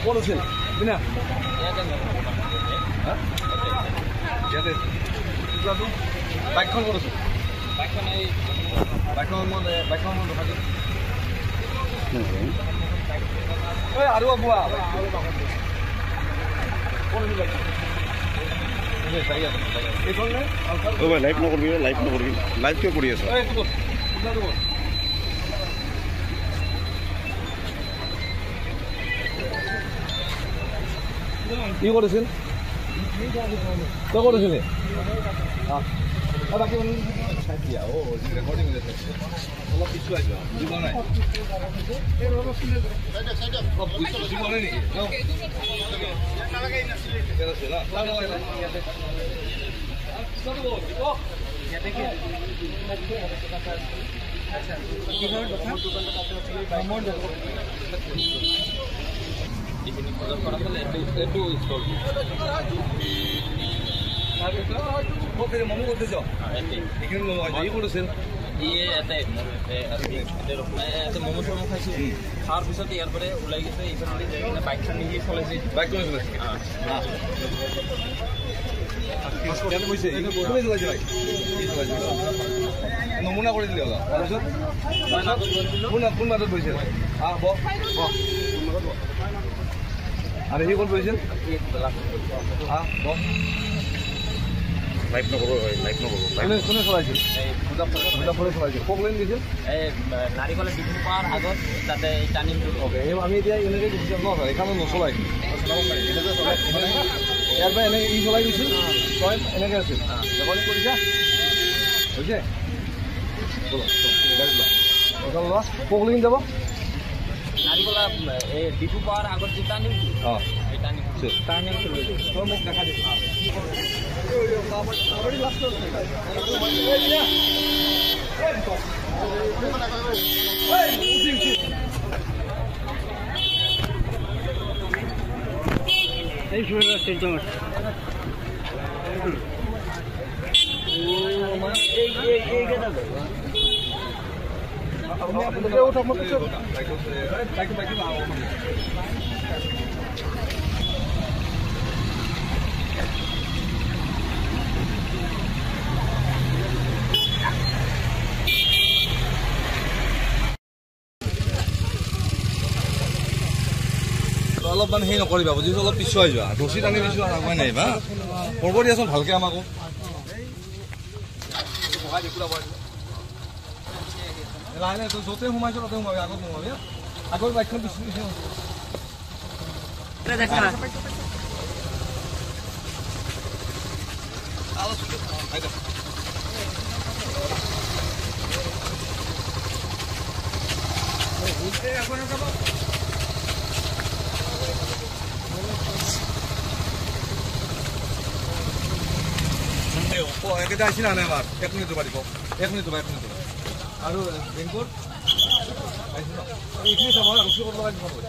ক'ত আছিল বিনা ইয়াতে বাইকখন ক'ত আছিল বাইকখন দেখা দিম আৰু বোৱা লাইভ নকৰিবি লাইভ কিয় কৰি আছ কি কৰিছিল তই কৰিছিলি বাকী ৰেকৰ্ডিং অলপ পিছুৱাই যোৱা বুজিব নাই মমো করতে যাও এখানে করেছেন মমো চমো খাইছো খাওয়ার পিছত ইয়ার পরে ওলাই গেছে এইখানে বাইকখন নিজে চলাইছে বাইক করে নমুনা করে দিলে কোন মাতত বহিছে আর সি ক'ত বহিছিল লাইভ নকৰোঁ কোনে চলাইছিল মুজাফৰে চলাইছিল ক'ক লেন দিছিল নাৰিকলৰ ডিপু পাৱাৰ আগত তাতে টাৰ্ণিংটো অ'কে আমি এতিয়া এনেকৈ গুচি যাম ন এইখনত নচলাই ইয়াৰ পৰা এনেকৈ ই চলাই দিছিল তই এনেকৈ আছিল ৰেকৰ্ডিং কৰিছা হৈছে এইখন লোৱা ক'ক লেন যাব নাৰিকলৰ এই ডিপু পাৱাৰ আগত যে টাৰ্ণিংটো অঁ এই টাৰ্ণিংটো তই মোক দেখা দিবি এই শুয়ে আছে তোমাৰ এই কথা অলপমান সেই নকৰিবা বুজিছো অলপ পিছুৱাই যোৱা ৰছী টানি দিছো আগুৱাই নাহিবা কৰিব দিয়াচোন ভালকৈ আমাকো লাহে লাহে য'তে সোমাইছো তাতে সোমাবি আগত সোমাবি আগৰ বাইকখন পিছু পিছু একেটা আসি না আমার 1 মিনিট বাড়ি 1 মিনিট আর বেঙ্গল এইখিনি চাব রসি করতে লাগবে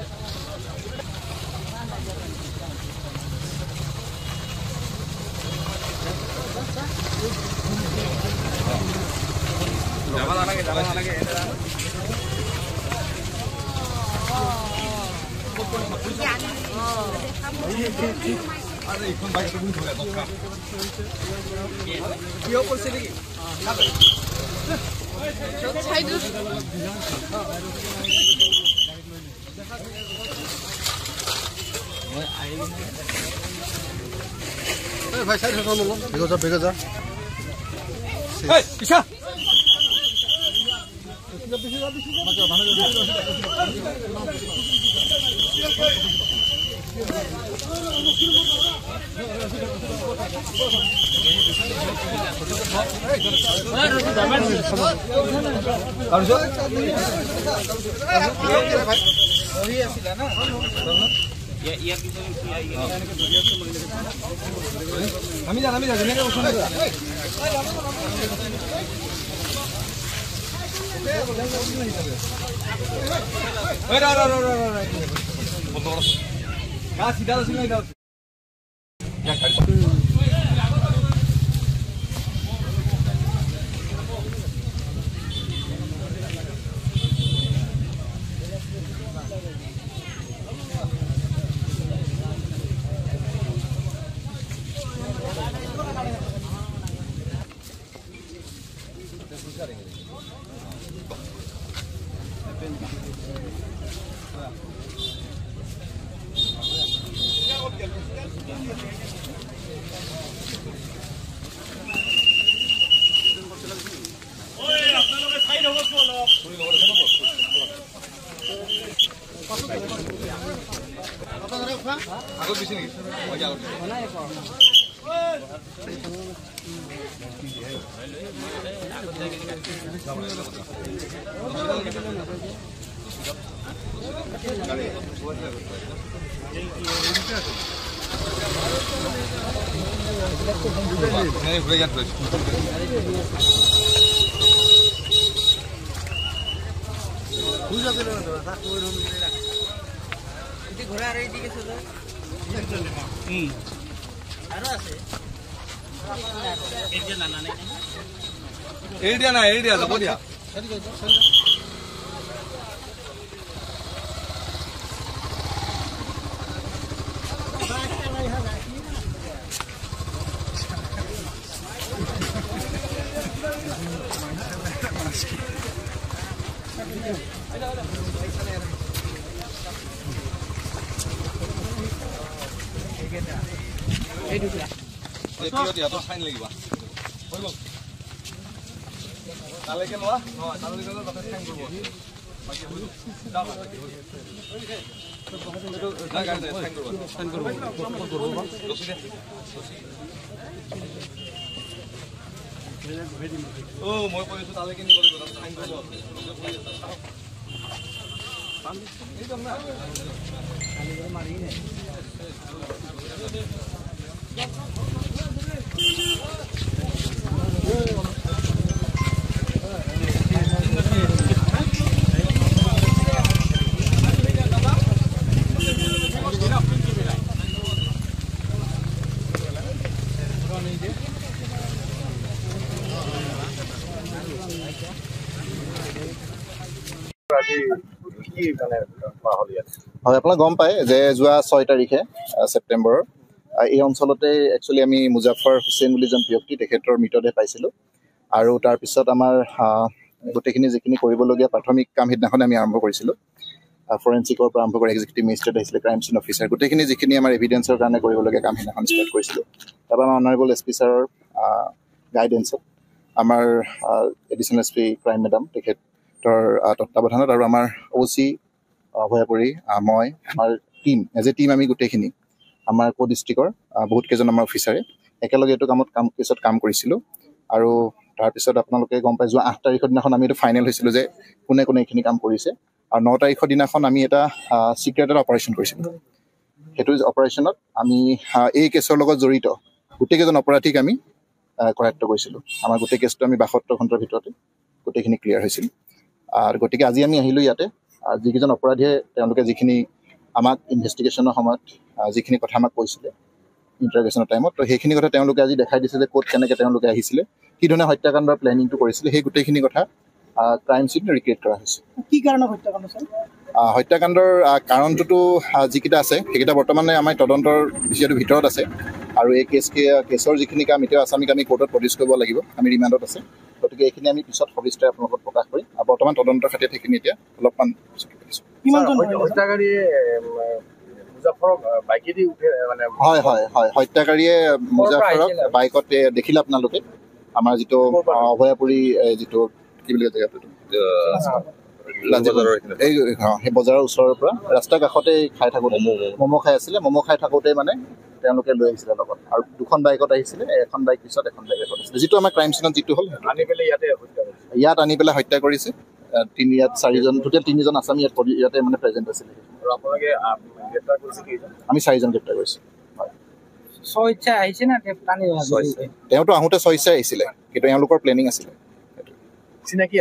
আরে এখন বাইক তুমি ধরে দরকার কি করছে নাকি সাইড ভাই সাইড হতো লো বেগো যা এই পিছা আমি জানি ধুনীয়াকে বস্তু সিধা আগত দিছে নেকি এৰি দিয়া যাব দিয়া ফাইন লাগিব হৈ গ'ল তালৈকে লোৱা তালৈকে ফাইন মই কৈ আছো তালৈকে নিব লাগিব ফাইন কৰিব হয় আপোনাক গম পায় যে যোৱা 6 তাৰিখে ছেপ্টেম্বৰৰ এই অঞ্চলতে একচুৱেলি আমি মুজাফৰ হুছেইন বুলি এজন ব্যক্তি তেখেতৰ মৃতদেহ পাইছিলোঁ আৰু তাৰপিছত আমাৰ গোটেইখিনি যিখিনি কৰিবলগীয়া প্ৰাথমিক কাম সিদিনাখনে আমি আৰম্ভ কৰিছিলোঁ ফৰেঞ্চিকৰ পৰা আৰম্ভ কৰি এক্সিকিউটিভ মেজিষ্ট্ৰেট আহিছিলে ক্ৰাইম চিন অফিচাৰ গোটেইখিনি যিখিনি আমাৰ এভিডেঞ্চৰ কাৰণে কৰিবলগীয়া কাম সিদিনাখন ষ্টাৰ্ট কৰিছিলোঁ তাৰপৰা আমাৰ অনাৰেবল SP ছাৰৰ গাইডেঞ্চত আমাৰ এডিশ্যনেল SP ক্ৰাইম মেডাম তেখেতৰ তত্বাৱধানত আৰু আমাৰ OC ভয়াপুৰী মই আমাৰ টিম এজ এ টিম আমি গোটেইখিনি আমাৰ ডিষ্ট্ৰিক্টৰ বহুত কেইজন আমাৰ অফিচাৰে একেলগে এইটো কেছত কাম কৰিছিলোঁ আৰু তাৰপিছত আপোনালোকে গম পাই যোৱা 8 তাৰিখৰ দিনাখন আমি এইটো ফাইনেল হৈছিলোঁ যে কোনে কোনে এইখিনি কাম কৰিছে আৰু 9 তাৰিখৰ দিনাখন আমি এটা চিক্ৰেট এটা অপাৰেশ্যন কৰিছিলোঁ সেইটো অপাৰেশ্যনত আমি এই কেছৰ লগত জড়িত গোটেইকেইজন অপৰাধীক আমি কৰায়ত্ব কৰিছিলোঁ আমাৰ গোটেই কেছটো আমি 72 ঘণ্টাৰ ভিতৰতে গোটেইখিনি ক্লিয়াৰ হৈছিল আৰু গতিকে আজি আমি আহিলোঁ ইয়াতে যিকেইজন অপৰাধীয়ে তেওঁলোকে যিখিনি আমাক ইনভেষ্টিগেশ্যনৰ সময়ত যিখিনি কথা আমাক কৈছিলে ইণ্টাৰগেশ্যনৰ টাইমত তো সেইখিনি কথা তেওঁলোকে আজি দেখাই দিছে যে ক'ত কেনেকৈ তেওঁলোকে আহিছিলে কি ধৰণে হত্যাকাণ্ডৰ প্লেনিংটো কৰিছিলে সেই গোটেইখিনি কথা ক্ৰাইম চিন ৰিক্ৰিয়েট কৰা হৈছে কি কাৰণত হত্যাকাণ্ড ছাৰ হত্যাকাণ্ডৰ কাৰণটোতো যিকেইটা আছে সেইকেইটা বৰ্তমানে আমাৰ তদন্তৰ যিহেতু ভিতৰত আছে আৰু এই কেছৰ যিখিনি কাম এতিয়া আসামিক আমি কোৰ্টত প্ৰডিউচ কৰিব লাগিব আমি ৰিমাণ্ডত আছে গতিকে এইখিনি আমি পিছত সবিস্তাৰে আপোনালোকক প্ৰকাশ কৰিম আৰু বৰ্তমান তদন্তৰ খাতিৰত সেইখিনি এতিয়া অলপমান হয় হয় হয় হত্যাকাৰীয়ে মুজাফৰক বাইকত দেখিলে আপোনালোকে আমাৰ যিটো অভয়াপুৰী যিটো কি বুলি জেগাটো সেই বজাৰৰ ওচৰৰ পৰা ৰাস্তাৰ কাষতে খাই থাকোঁতে ম'ম' খাই আছিলে ম'ম' খাই থাকোঁতে মানে তেওঁলোকে লৈ আহিছিলে লগত আৰু দুখন বাইকত আহিছিলে এখন বাইক পিছত এখন বাইক এখন আছিলে যিটো আমাৰ ক্ৰাইম চিনত যিটো হ'ল ইয়াত আনি পেলাই হত্যা কৰিছে ইয়াত 4জন টোটেল 3জন আসামী ইয়াতে মানে প্ৰেজেণ্ট আছিলে আমি 4জন গ্ৰেপ্তাৰ কৰিছোঁ তেওঁতো আহোঁতে স্বেচ্ছাই আহিছিলে কিন্তু এওঁলোকৰ প্লেনিং আছিলে চিনাকি